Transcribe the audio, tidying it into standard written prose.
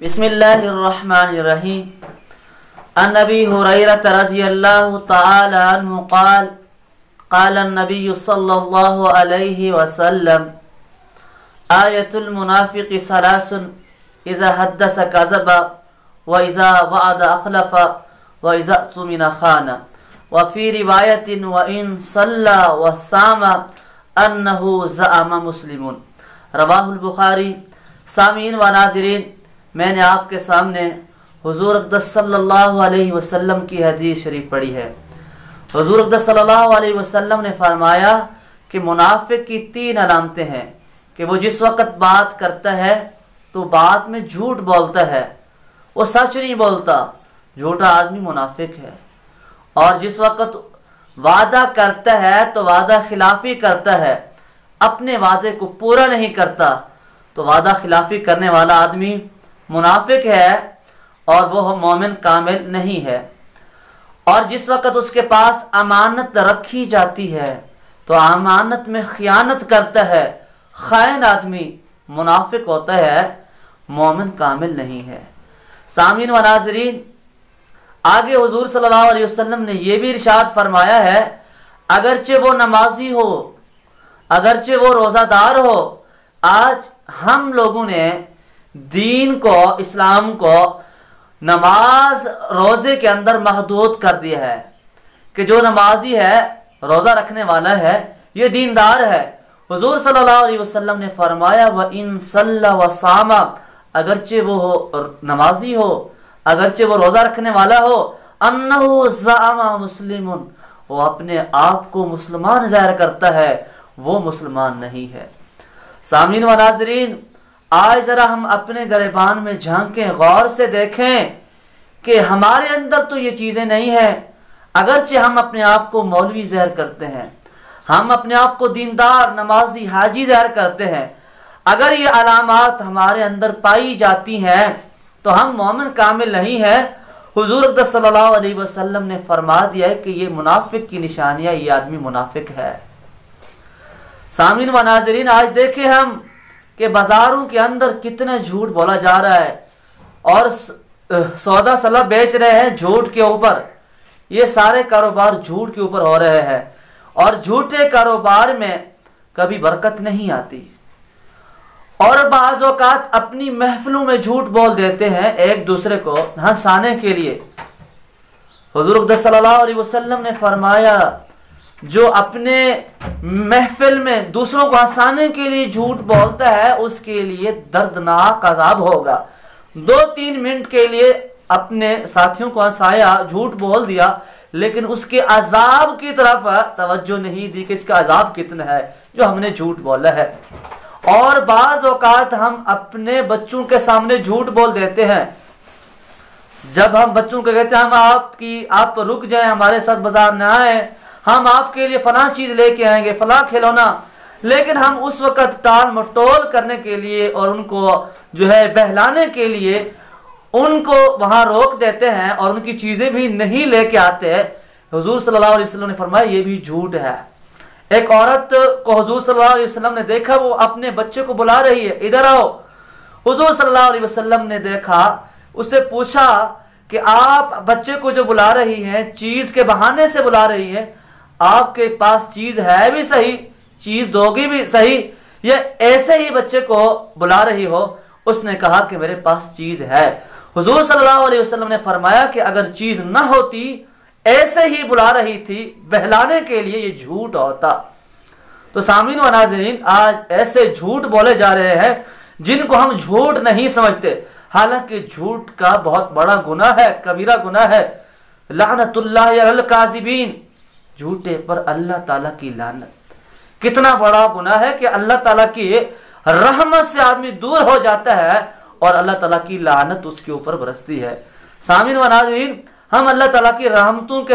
बिस्मिल्लाहिर्रहमानिर्रहीम। अन नबी हुरैरा रज़ियल्लाहु तआला अन्हु क़ाल क़ाल नबी सल्लल्लाहु अलैहि वसल्लम आयतुल मुनाफ़िक़ि सलासुन इज़ा हद्दस कज़बा व इज़ा वअदा अख़लफ़ा व इज़ा अ'तुमिना ख़ाना व फ़ी रिवायतिन व इन सल्ला व सामा अन्नहु ज़अमा मुस्लिमुन। रवाहुल बुखारी। सामीन व नाज़रीन, मैंने आपके सामने हुज़ूर अक़दस सल्लल्लाहु अलैहि वसल्लम की हदीस शरीफ पढ़ी है। हुज़ूर अक़दस सल्लल्लाहु अलैहि वसल्लम ने फरमाया कि मुनाफिक की 3 अलामतें हैं कि वो जिस वक़्त बात करता है तो बात में झूठ बोलता है, वो सच नहीं बोलता, झूठा आदमी मुनाफिक है। और जिस वक़्त वादा करता है तो वादा खिलाफी करता है, अपने वादे को पूरा नहीं करता, तो वादा खिलाफी करने वाला आदमी मुनाफिक है और वह मोमिन कामिल नहीं है। और जिस वक़्त उसके पास अमानत रखी जाती है तो अमानत में खियानत करता है, खाइन आदमी मुनाफिक होता है, मोमिन कामिल नहीं है। सामीन व नाज़रीन, आगे हुज़ूर सल्लल्लाहु अलैहि वसल्लम ने यह भी इरशाद फरमाया है, अगरचे वो नमाजी हो, अगरचे वो रोज़ादार हो, आज हम लोगों ने दीन को, इस्लाम को नमाज रोज़े के अंदर महदूद कर दिया है कि जो नमाजी है, रोज़ा रखने वाला है, ये दीनदार है। हुज़ूर सल्लल्लाहु अलैहि वसल्लम ने फरमाया व इन सल्ला व सामा, अगरचे वो नमाजी हो, अगरचे वो रोज़ा रखने वाला हो, अन्नहु ज़अमा मुस्लिमुन, वो अपने आप को मुसलमान ज़ाहिर करता है, वो मुसलमान नहीं है। सामीन व नाज़रीन, आज जरा हम अपने गिरबान में झांकें, गौर से देखें कि हमारे अंदर तो ये चीज़ें नहीं है। अगरचे हम अपने आप को मौलवी ज़ाहिर करते हैं, हम अपने आप को दीनदार, नमाजी, हाजी ज़ाहिर करते हैं, अगर ये अलामात हमारे अंदर पाई जाती हैं तो हम मोमिन कामिल नहीं है। हुज़ूर अक़दस सल्लल्लाहु अलैहि वसल्लम ने फरमा दिया है कि ये मुनाफिक की निशानियाँ, ये आदमी मुनाफिक है। सामीन व नाज़रीन, आज देखें हम कि बाजारों के अंदर कितना झूठ बोला जा रहा है और सौदा सलाह बेच रहे हैं झूठ के ऊपर। ये सारे कारोबार झूठ के ऊपर हो रहे हैं और झूठे कारोबार में कभी बरकत नहीं आती। और बाज़ औक़ात अपनी महफिलों में झूठ बोल देते हैं एक दूसरे को हंसाने के लिए। हुज़ूर अक़दस सल्लल्लाहु अलैहि वसल्लम ने फरमाया, जो अपने महफिल में दूसरों को हंसाने के लिए झूठ बोलता है, उसके लिए दर्दनाक अज़ाब होगा। 2-3 मिनट के लिए अपने साथियों को हंसाया, झूठ बोल दिया, लेकिन उसके अज़ाब की तरफ तवज्जो नहीं दी कि इसका अज़ाब कितना है जो हमने झूठ बोला है। और बाज़ औक़ात हम अपने बच्चों के सामने झूठ बोल देते हैं। जब हम बच्चों को कहते हैं आप रुक जाएं, हमारे साथ बाजार न आए, हम आपके लिए फलां चीज लेके आएंगे, फलां खिलौना, लेकिन हम उस वक़्त टाल मटोल करने के लिए और उनको जो है बहलाने के लिए उनको वहां रोक देते हैं और उनकी चीजें भी नहीं लेके आते। हुजूर सल्लल्लाहु अलैहि वसल्लम ने फरमाया ये भी झूठ है। एक औरत को हुजूर सल्लल्लाहु अलैहि वसल्लम ने देखा, वो अपने बच्चे को बुला रही है, इधर आओ। हुजूर सल्लल्लाहु अलैहि वसल्लम ने देखा, उससे पूछा कि आप बच्चे को जो बुला रही हैं, चीज के बहाने से बुला रही है, आपके पास चीज है भी सही, चीज दोगी भी सही, या ऐसे ही बच्चे को बुला रही हो? उसने कहा कि मेरे पास चीज है। हुजूर सल्लल्लाहु अलैहि वसल्लम ने फरमाया कि अगर चीज न होती, ऐसे ही बुला रही थी बहलाने के लिए, ये झूठ होता। तो सामीन व नाज़रीन, आज ऐसे झूठ बोले जा रहे हैं जिनको हम झूठ नहीं समझते, हालांकि झूठ का बहुत बड़ा गुनाह है, कबीरा गुनाह है। लानतुल्लाहि अलल काज़िबीन, झूठे पर अल्लाह ताला की लानत। कितना बड़ा गुनाह है कि अल्लाह ताला की रहमत से आदमी दूर हो जाता है और अल्लाह ताला की लानत उसके ऊपर बरसती है। सामीन व नाज़रीन, हम अल्लाह ताला की रहमतों के